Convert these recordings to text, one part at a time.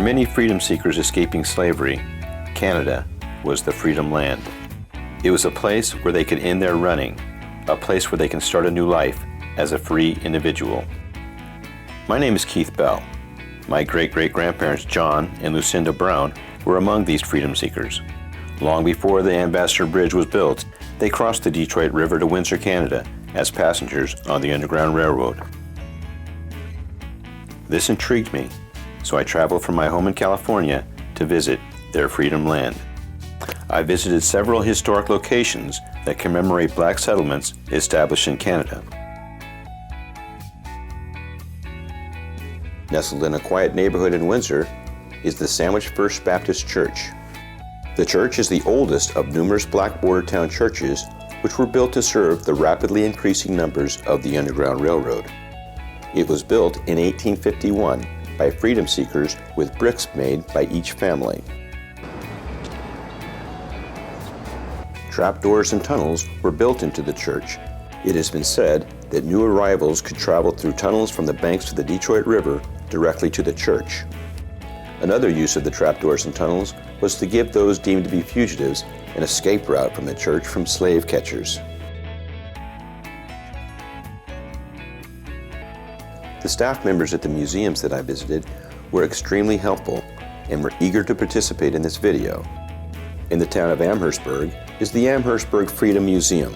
many freedom seekers escaping slavery, Canada was the freedom land. It was a place where they could end their running, a place where they can start a new life as a free individual. My name is Keith Bell. My great-great-grandparents John and Lucinda Brown were among these freedom seekers. Long before the Ambassador Bridge was built, they crossed the Detroit River to Windsor, Canada, as passengers on the Underground Railroad. This intrigued me, so I traveled from my home in California to visit their freedom land. I visited several historic locations that commemorate black settlements established in Canada. Nestled in a quiet neighborhood in Windsor is the Sandwich First Baptist Church. The church is the oldest of numerous black border town churches which were built to serve the rapidly increasing numbers of the Underground Railroad. It was built in 1851 by freedom seekers with bricks made by each family. Trapdoors and tunnels were built into the church. It has been said that new arrivals could travel through tunnels from the banks of the Detroit River directly to the church. Another use of the trapdoors and tunnels was to give those deemed to be fugitives an escape route from the church from slave catchers. The staff members at the museums that I visited were extremely helpful and were eager to participate in this video. In the town of Amherstburg is the Amherstburg Freedom Museum.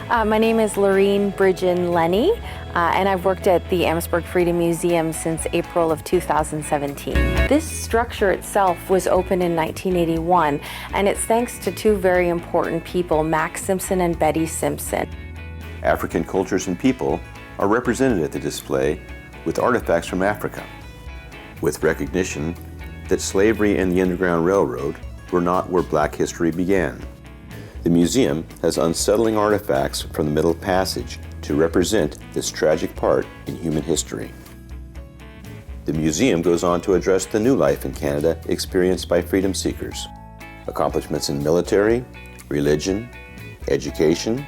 My name is Lorene Bridgen Lenny, and I've worked at the Amherstburg Freedom Museum since April of 2017. This structure itself was opened in 1981, and it's thanks to two very important people, Max Simpson and Betty Simpson. African cultures and people are represented at the display with artifacts from Africa, with recognition that slavery and the Underground Railroad were not where black history began. The museum has unsettling artifacts from the Middle Passage to represent this tragic part in human history. The museum goes on to address the new life in Canada experienced by freedom seekers, accomplishments in military, religion, education,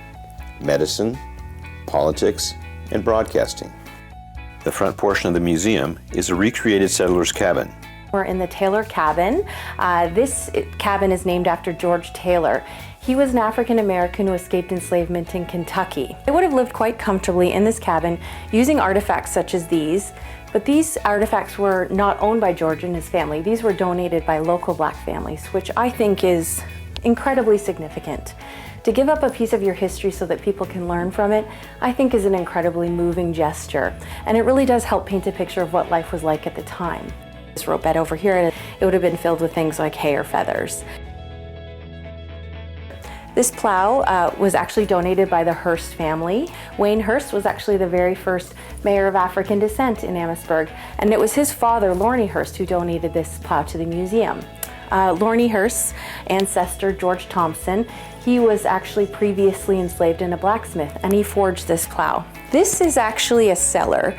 medicine, politics, and broadcasting. The front portion of the museum is a recreated settler's cabin. We're in the Taylor cabin. This cabin is named after George Taylor. He was an African American who escaped enslavement in Kentucky. They would have lived quite comfortably in this cabin using artifacts such as these, but these artifacts were not owned by George and his family. These were donated by local black families, which I think is incredibly significant. To give up a piece of your history so that people can learn from it, I think is an incredibly moving gesture, and it really does help paint a picture of what life was like at the time. This rope bed over here, it would have been filled with things like hay or feathers. This plow was actually donated by the Hearst family. Wayne Hearst was actually the very first mayor of African descent in Amherstburg, and it was his father, Lorne Hearst, who donated this plow to the museum. Lorne Hearst's ancestor, George Thompson, he was actually previously enslaved in a blacksmith, and he forged this plow. This is actually a cellar.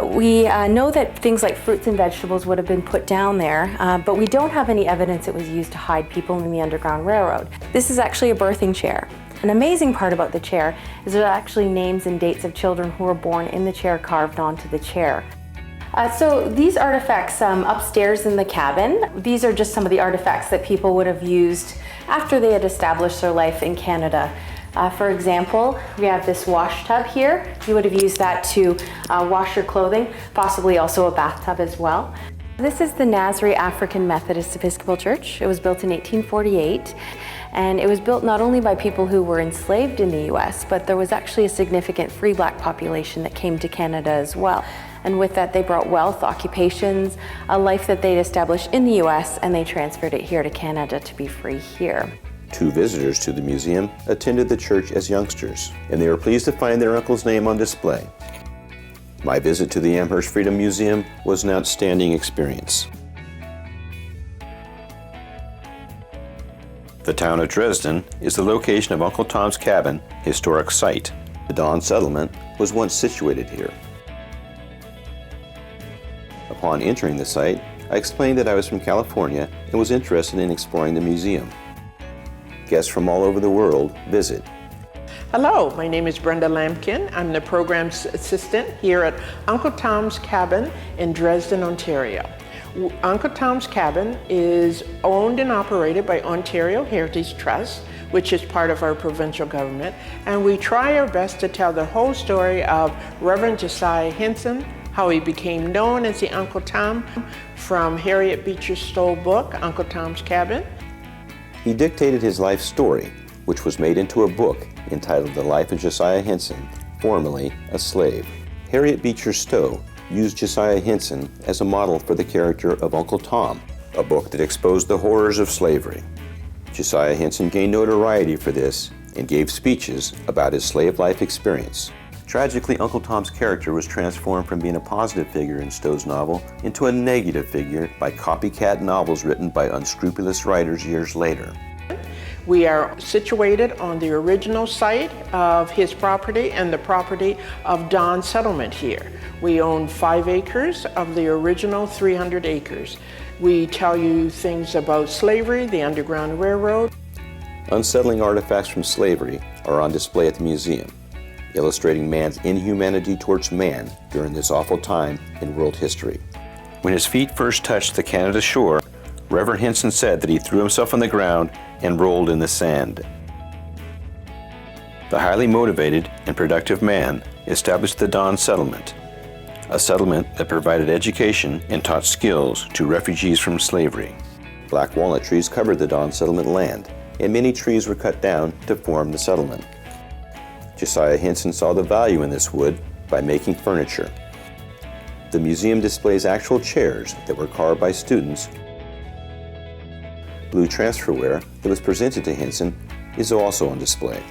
We know that things like fruits and vegetables would have been put down there, but we don't have any evidence it was used to hide people in the Underground Railroad. This is actually a birthing chair. An amazing part about the chair is there are actually names and dates of children who were born in the chair carved onto the chair. So these artifacts upstairs in the cabin, these are just some of the artifacts that people would have used after they had established their life in Canada. For example, we have this wash tub here. You would have used that to wash your clothing, possibly also a bathtub as well. This is the Nazarene African Methodist Episcopal Church. It was built in 1848, and it was built not only by people who were enslaved in the US, but there was actually a significant free black population that came to Canada as well. And with that, they brought wealth, occupations, a life that they'd established in the US, and they transferred it here to Canada to be free here. Two visitors to the museum attended the church as youngsters, and they were pleased to find their uncle's name on display. My visit to the Amherst Freedom Museum was an outstanding experience. The town of Dresden is the location of Uncle Tom's Cabin historic site. The Don settlement was once situated here. Upon entering the site, I explained that I was from California and was interested in exploring the museum. Guests from all over the world visit. Hello, my name is Brenda Lampkin. I'm the program's assistant here at Uncle Tom's Cabin in Dresden, Ontario. Uncle Tom's Cabin is owned and operated by Ontario Heritage Trust, which is part of our provincial government, and we try our best to tell the whole story of Reverend Josiah Henson, how he became known as the Uncle Tom, from Harriet Beecher Stowe's book, Uncle Tom's Cabin. He dictated his life story, which was made into a book entitled The Life of Josiah Henson, formerly a slave. Harriet Beecher Stowe used Josiah Henson as a model for the character of Uncle Tom, a book that exposed the horrors of slavery. Josiah Henson gained notoriety for this and gave speeches about his slave life experience. Tragically, Uncle Tom's character was transformed from being a positive figure in Stowe's novel into a negative figure by copycat novels written by unscrupulous writers years later. We are situated on the original site of his property and the property of Don's settlement here. We own 5 acres of the original 300 acres. We tell you things about slavery, the Underground Railroad. Unsettling artifacts from slavery are on display at the museum, illustrating man's inhumanity towards man during this awful time in world history. When his feet first touched the Canada shore, Reverend Henson said that he threw himself on the ground and rolled in the sand. The highly motivated and productive man established the Don settlement, a settlement that provided education and taught skills to refugees from slavery. Black walnut trees covered the Don settlement land, and many trees were cut down to form the settlement. Josiah Henson saw the value in this wood by making furniture. The museum displays actual chairs that were carved by students. Blue transferware that was presented to Henson is also on display.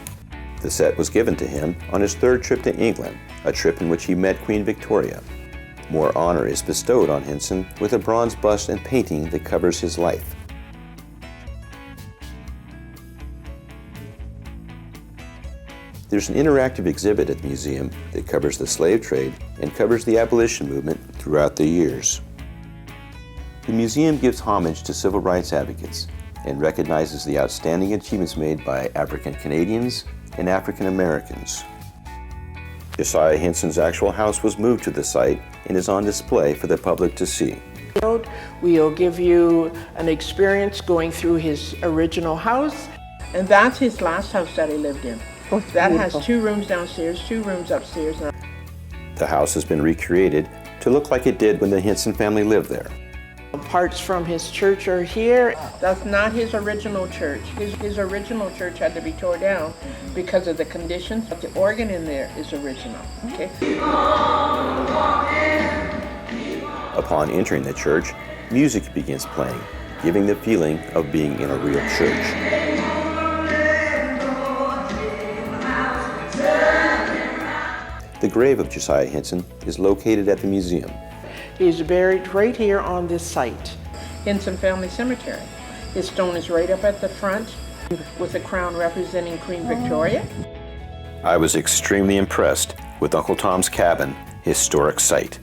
The set was given to him on his 3rd trip to England, a trip in which he met Queen Victoria. More honor is bestowed on Henson with a bronze bust and painting that covers his life. There's an interactive exhibit at the museum that covers the slave trade and covers the abolition movement throughout the years. The museum gives homage to civil rights advocates and recognizes the outstanding achievements made by African Canadians and African Americans. Josiah Henson's actual house was moved to the site and is on display for the public to see. We'll give you an experience going through his original house. And that's his last house that he lived in. That has 2 rooms downstairs, 2 rooms upstairs. The house has been recreated to look like it did when the Henson family lived there. Parts from his church are here. That's not his original church. His original church had to be torn down because of the conditions, but the organ in there is original. Okay. Upon entering the church, music begins playing, giving the feeling of being in a real church. The grave of Josiah Henson is located at the museum. He's buried right here on this site. Henson Family Cemetery. His stone is right up at the front with a crown representing Queen Victoria. I was extremely impressed with Uncle Tom's Cabin historic site.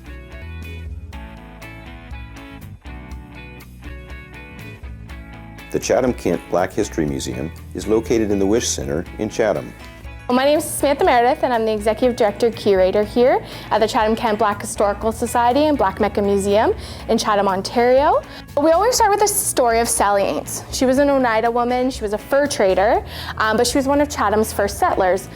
The Chatham-Kent Black History Museum is located in the Wish Center in Chatham. Well, my name is Samantha Meredith, and I'm the Executive Director Curator here at the Chatham-Kent Black Historical Society and Black Mecca Museum in Chatham, Ontario. We always start with the story of Sally Ains. She was an Oneida woman, she was a fur trader, but she was one of Chatham's first settlers.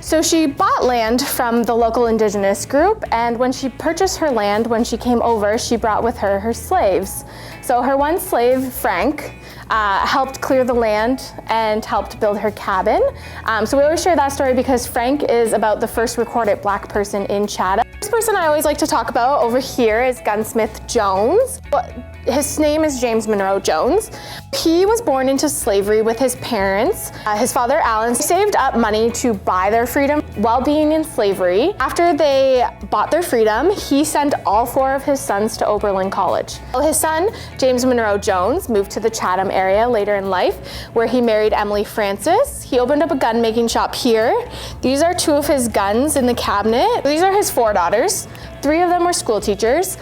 So she bought land from the local indigenous group, and when she purchased her land, when she came over, she brought with her her slaves. So her one slave, Frank, helped clear the land and helped build her cabin. So we always share that story because Frank is about the first recorded Black person in Chatham. This person I always like to talk about over here is Gunsmith Jones. His name is James Monroe Jones. He was born into slavery with his parents. His father, Alan, saved up money to buy their freedom while being in slavery. After they bought their freedom, he sent all 4 of his sons to Oberlin College. His son, James Monroe Jones, moved to the Chatham area later in life, where he married Emily Francis. He opened up a gun making shop here. These are 2 of his guns in the cabinet. These are his 4 daughters. 3 of them were school teachers.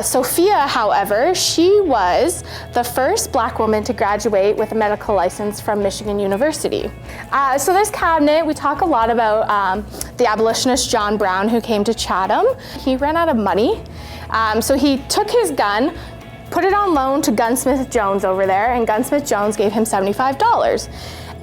Sophia, however, she was the first Black woman to graduate with a medical license from Michigan University. So this cabinet, we talk a lot about the abolitionist John Brown, who came to Chatham. He ran out of money, so he took his gun, put it on loan to Gunsmith Jones over there, and Gunsmith Jones gave him $75.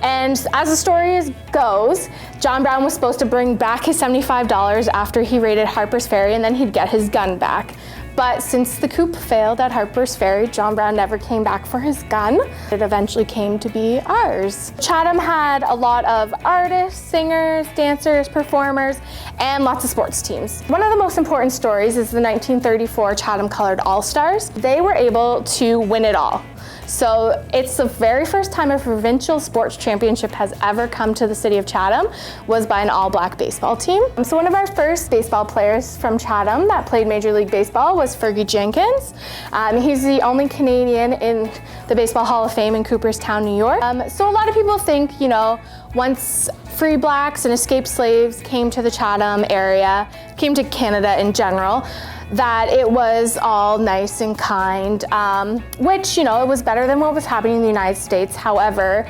And as the story goes, John Brown was supposed to bring back his $75 after he raided Harper's Ferry, and then he'd get his gun back. But since the coup failed at Harper's Ferry, John Brown never came back for his gun. It eventually came to be ours. Chatham had a lot of artists, singers, dancers, performers, and lots of sports teams. One of the most important stories is the 1934 Chatham Colored All-Stars. They were able to win it all. So it's the very first time a provincial sports championship has ever come to the city of Chatham was by an all-black baseball team. So one of our first baseball players from Chatham that played Major League Baseball was Fergie Jenkins. He's the only Canadian in the Baseball Hall of Fame in Cooperstown, New York. So a lot of people think, once free blacks and escaped slaves came to the Chatham area, came to Canada in general, that it was all nice and kind, which, it was better than what was happening in the United States. However,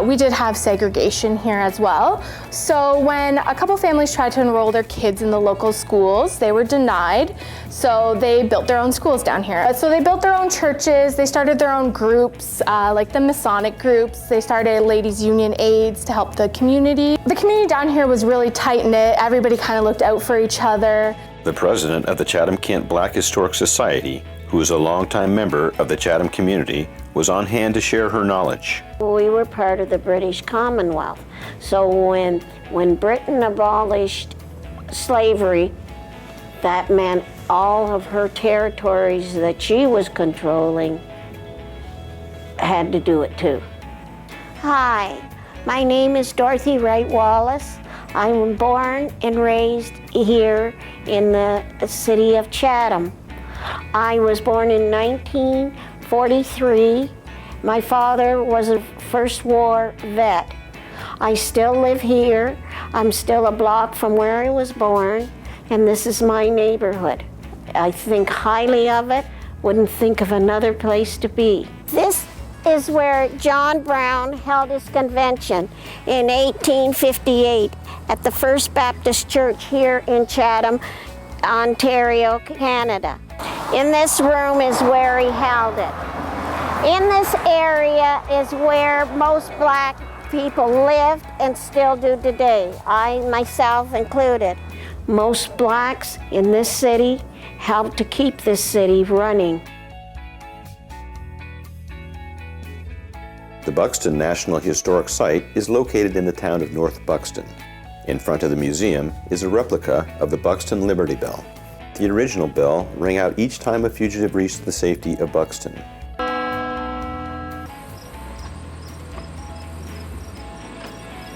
we did have segregation here as well. So when a couple families tried to enroll their kids in the local schools, they were denied. So they built their own schools down here. So they built their own churches, they started their own groups, like the Masonic groups. They started ladies' union aids to help the community. The community down here was really tight-knit. Everybody kind of looked out for each other. The president of the Chatham-Kent Black Historic Society, who is a longtime member of the Chatham community, was on hand to share her knowledge. We were part of the British Commonwealth. So when Britain abolished slavery, that meant all of her territories that she was controlling had to do it too. Hi, my name is Dorothy Wright Wallace. I was born and raised here in the city of Chatham. I was born in 1943. My father was a First War vet. I still live here. I'm still a block from where I was born, and this is my neighborhood. I think highly of it, wouldn't think of another place to be. This is where John Brown held his convention in 1858 at the First Baptist Church here in Chatham, Ontario, Canada. In this room is where he held it. In this area is where most black people lived and still do today, I myself included. Most blacks in this city helped to keep this city running. The Buxton National Historic Site is located in the town of North Buxton. In front of the museum is a replica of the Buxton Liberty Bell. The original bell rang out each time a fugitive reached the safety of Buxton.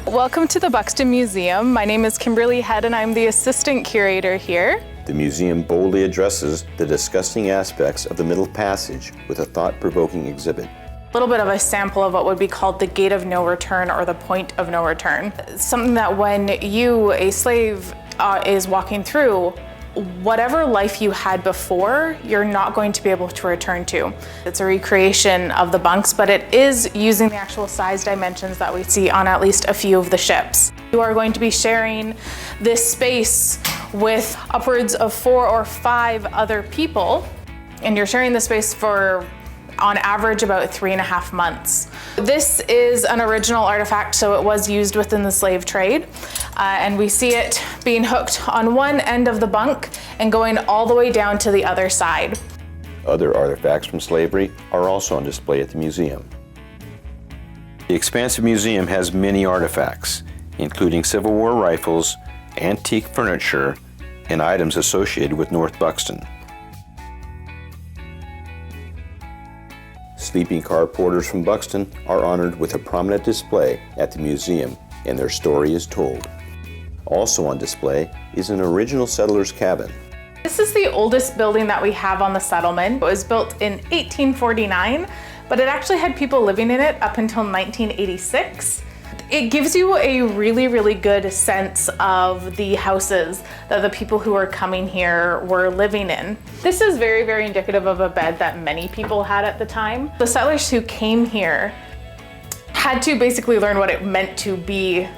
Welcome to the Buxton Museum. My name is Kimberly Head and I'm the assistant curator here. The museum boldly addresses the disgusting aspects of the Middle Passage with a thought-provoking exhibit. A little bit of a sample of what would be called the gate of no return or the point of no return. Something that when you, a slave, is walking through, whatever life you had before, you're not going to be able to return to. It's a recreation of the bunks, but it is using the actual size dimensions that we see on at least a few of the ships. You are going to be sharing this space with upwards of 4 or 5 other people, and you're sharing the space for on average about 3.5 months. This is an original artifact, so it was used within the slave trade. And we see it being hooked on one end of the bunk and going all the way down to the other side. Other artifacts from slavery are also on display at the museum. The expansive museum has many artifacts, including Civil War rifles, antique furniture, and items associated with North Buxton. Sleeping car porters from Buxton are honored with a prominent display at the museum, and their story is told. Also on display is an original settler's cabin. This is the oldest building that we have on the settlement. It was built in 1849, but it actually had people living in it up until 1986. It gives you a really, really good sense of the houses that the people who are coming here were living in. This is very, very indicative of a bed that many people had at the time. The settlers who came here had to basically learn what it meant to be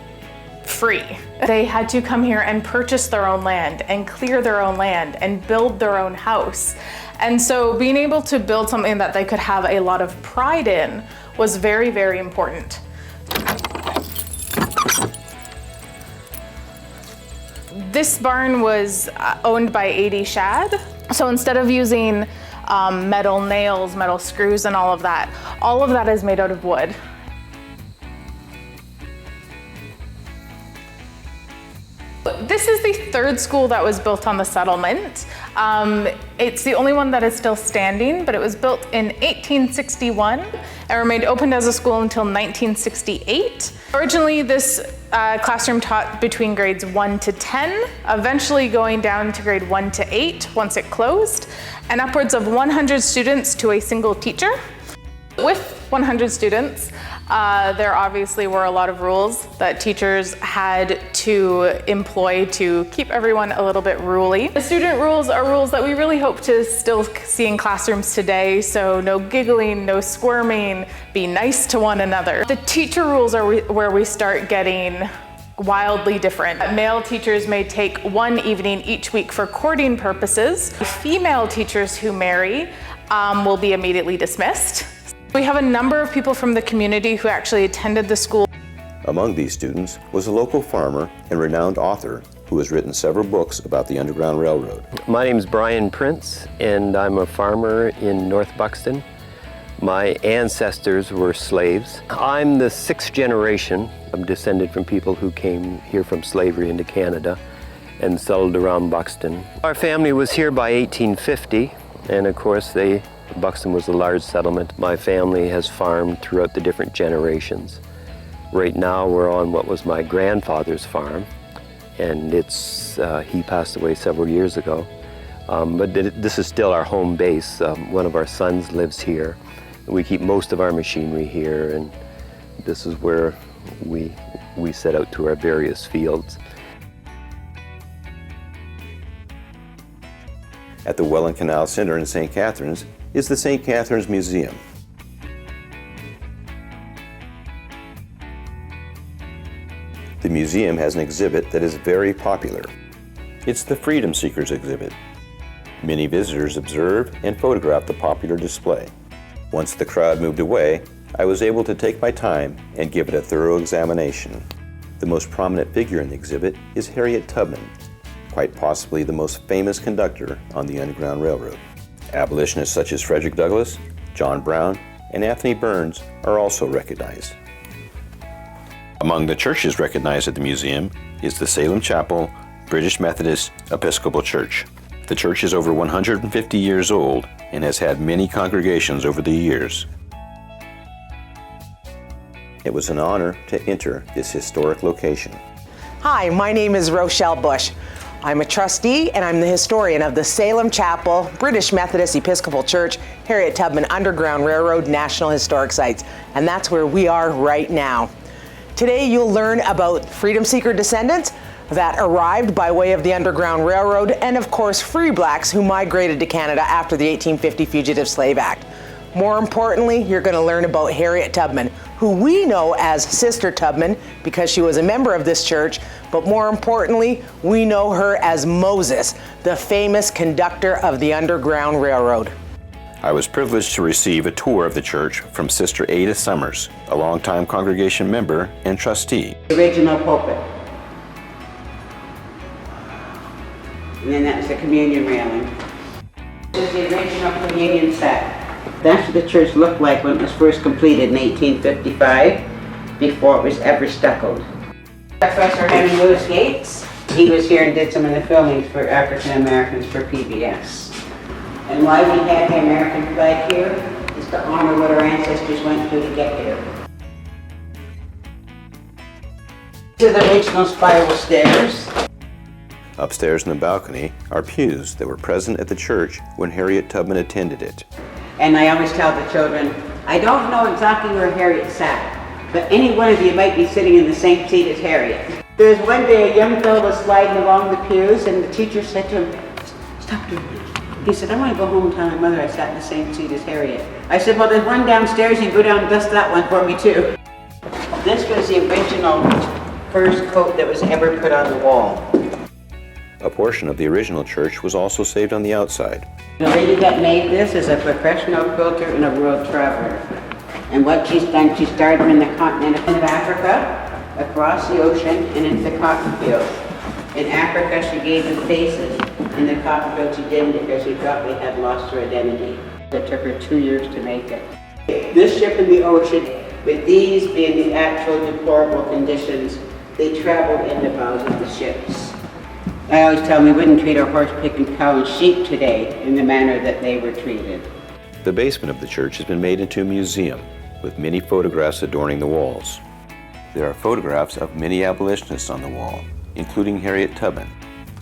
free. They had to come here and purchase their own land and clear their own land and build their own house. And so being able to build something that they could have a lot of pride in was very, very important. This barn was owned by A.D. Shad. So instead of using metal nails, metal screws, and all of that is made out of wood. This is the third school that was built on the settlement. It's the only one that is still standing, but it was built in 1861 and remained opened as a school until 1968. Originally, this classroom taught between grades 1 to 10, eventually going down to grade 1 to 8 once it closed, and upwards of 100 students to a single teacher. With 100 students, there obviously were a lot of rules that teachers had to employ to keep everyone a little bit ruly. The student rules are rules that we really hope to still see in classrooms today, so no giggling, no squirming, be nice to one another. The teacher rules are where we start getting wildly different. Male teachers may take one evening each week for courting purposes. Female teachers who marry will be immediately dismissed. We have a number of people from the community who actually attended the school. Among these students was a local farmer and renowned author who has written several books about the Underground Railroad. My name is Brian Prince, and I'm a farmer in North Buxton. My ancestors were slaves. I'm the 6th generation. I'm descended from people who came here from slavery into Canada and settled around Buxton. Our family was here by 1850, and of course Buxton was a large settlement. My family has farmed throughout the different generations. Right now we're on what was my grandfather's farm, and he passed away several years ago. But this is still our home base. One of our sons lives here. We keep most of our machinery here, and this is where we set out to our various fields. At the Welland Canal Center in St. Catharines is the St. Catharines Museum. The museum has an exhibit that is very popular. It's the Freedom Seekers exhibit. Many visitors observe and photograph the popular display. Once the crowd moved away, I was able to take my time and give it a thorough examination. The most prominent figure in the exhibit is Harriet Tubman, quite possibly the most famous conductor on the Underground Railroad. Abolitionists such as Frederick Douglass, John Brown, and Anthony Burns are also recognized. Among the churches recognized at the museum is the Salem Chapel British Methodist Episcopal Church. The church is over 150 years old and has had many congregations over the years. It was an honor to enter this historic location. Hi, my name is Rochelle Bush. I'm a trustee and I'm the historian of the Salem Chapel British Methodist Episcopal Church, Harriet Tubman Underground Railroad National Historic Sites, and that's where we are right now. Today you'll learn about freedom seeker descendants that arrived by way of the Underground Railroad, and of course free blacks who migrated to Canada after the 1850 Fugitive Slave Act. More importantly, you're going to learn about Harriet Tubman, who we know as Sister Tubman because she was a member of this church, but more importantly, we know her as Moses, the famous conductor of the Underground Railroad. I was privileged to receive a tour of the church from Sister Ada Summers, a longtime congregation member and trustee. The original pulpit. And then that was the communion railing. This is the original communion set. That's what the church looked like when it was first completed in 1855, before it was ever stuccoed. Professor Henry Louis Gates, he was here and did some of the filming for African Americans for PBS. And why we had the American flag here is to honor what our ancestors went through to get here. These are the original spiral stairs. Upstairs in the balcony are pews that were present at the church when Harriet Tubman attended it. And I always tell the children, I don't know exactly where Harriet sat, but any one of you might be sitting in the same seat as Harriet. There was one day a young fellow was sliding along the pews, and the teacher said to him, stop doing that. He said, I want to go home and tell my mother I sat in the same seat as Harriet. I said, well, there's one downstairs, you can go down and dust that one for me too. This was the original first coat that was ever put on the wall. A portion of the original church was also saved on the outside. The lady that made this is a professional quilter and a world traveler. And what she's done, she started in the continent of Africa, across the ocean, and into the cotton fields. In Africa, she gave them faces. In the cotton fields, she didn't because she thought they had lost their identity. It took her 2 years to make it. This ship in the ocean, with these being the actual deplorable conditions, they traveled in the bows of the ships. I always tell them we wouldn't treat our horse, pig, and cow and sheep today in the manner that they were treated. The basement of the church has been made into a museum with many photographs adorning the walls. There are photographs of many abolitionists on the wall, including Harriet Tubman,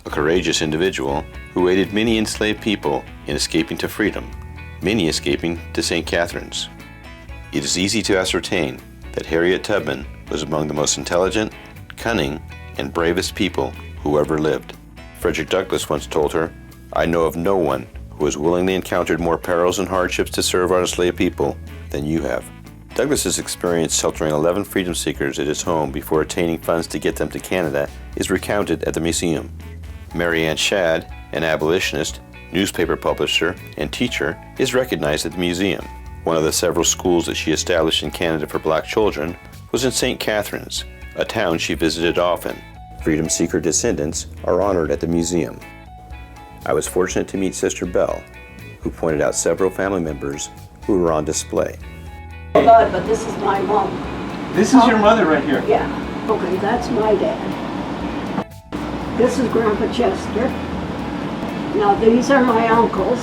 a courageous individual who aided many enslaved people in escaping to freedom, many escaping to St. Catharines. It is easy to ascertain that Harriet Tubman was among the most intelligent, cunning, and bravest people who ever lived. Frederick Douglass once told her, "I know of no one who has willingly encountered more perils and hardships to serve our enslaved people than you have." Douglass's experience sheltering 11 freedom seekers at his home before attaining funds to get them to Canada is recounted at the museum. Mary Ann Shadd, an abolitionist, newspaper publisher, and teacher, is recognized at the museum. One of the several schools that she established in Canada for black children was in St. Catharines, a town she visited often. Freedom seeker descendants are honored at the museum. I was fortunate to meet Sister Bell, who pointed out several family members who were on display. Oh God, but this is my mom. This is your mother right here? Yeah. Okay, that's my dad. This is Grandpa Chester. Now these are my uncles.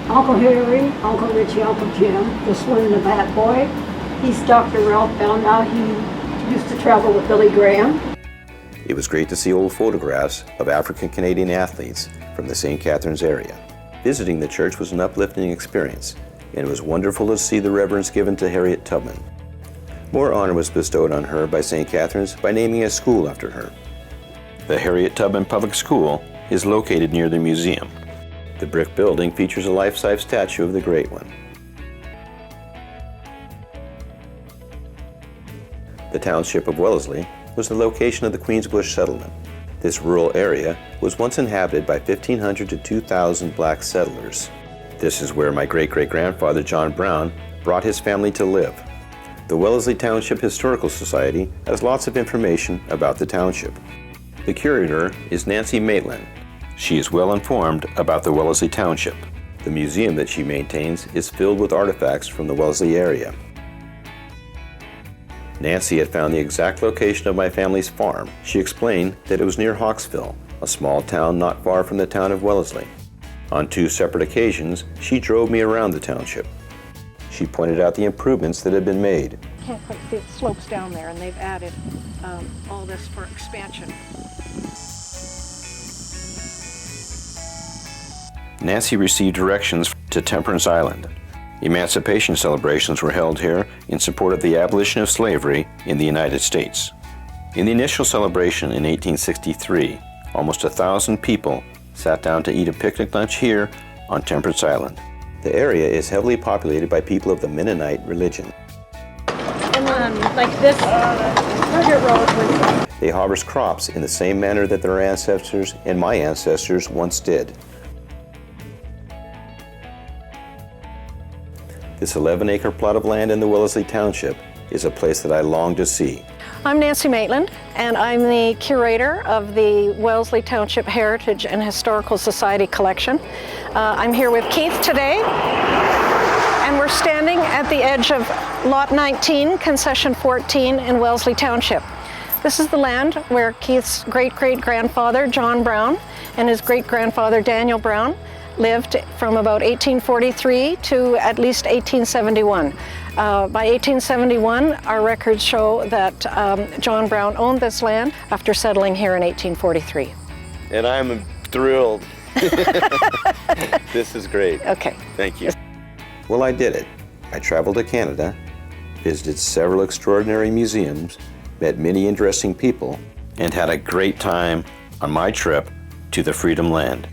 Uncle Harry, Uncle Richie, Uncle Jim. This one, the Bat Boy. He's Dr. Ralph Bell. Now he used to travel with Billy Graham. It was great to see old photographs of African Canadian athletes from the St. Catharines area. Visiting the church was an uplifting experience, and it was wonderful to see the reverence given to Harriet Tubman. More honor was bestowed on her by St. Catharines by naming a school after her. The Harriet Tubman Public School is located near the museum. The brick building features a life-size statue of the Great One. The township of Wellesley was the location of the Queensbush settlement. This rural area was once inhabited by 1,500 to 2,000 black settlers. This is where my great-great-grandfather John Brown brought his family to live. The Wellesley Township Historical Society has lots of information about the township. The curator is Nancy Maitland. She is well informed about the Wellesley Township. The museum that she maintains is filled with artifacts from the Wellesley area. Nancy had found the exact location of my family's farm. She explained that it was near Hawksville, a small town not far from the town of Wellesley. On 2 separate occasions, she drove me around the township. She pointed out the improvements that had been made. Can't quite see, it slopes down there, and they've added all this for expansion. Nancy received directions to Temperance Island. Emancipation celebrations were held here in support of the abolition of slavery in the United States. In the initial celebration in 1863, almost 1,000 people sat down to eat a picnic lunch here on Temperance Island. The area is heavily populated by people of the Mennonite religion. And then, like this Target Road. They harvest crops in the same manner that their ancestors and my ancestors once did. This 11-acre plot of land in the Wellesley Township is a place that I long to see. I'm Nancy Maitland, and I'm the curator of the Wellesley Township Heritage and Historical Society collection. I'm here with Keith today, and we're standing at the edge of Lot 19, Concession 14 in Wellesley Township. This is the land where Keith's great-great-grandfather, John Brown, and his great-grandfather, Daniel Brown, lived from about 1843 to at least 1871. By 1871, our records show that John Brown owned this land after settling here in 1843. And I'm thrilled. This is great. Okay. Thank you. Well, I did it. I traveled to Canada, visited several extraordinary museums, met many interesting people, and had a great time on my trip to the Freedomland.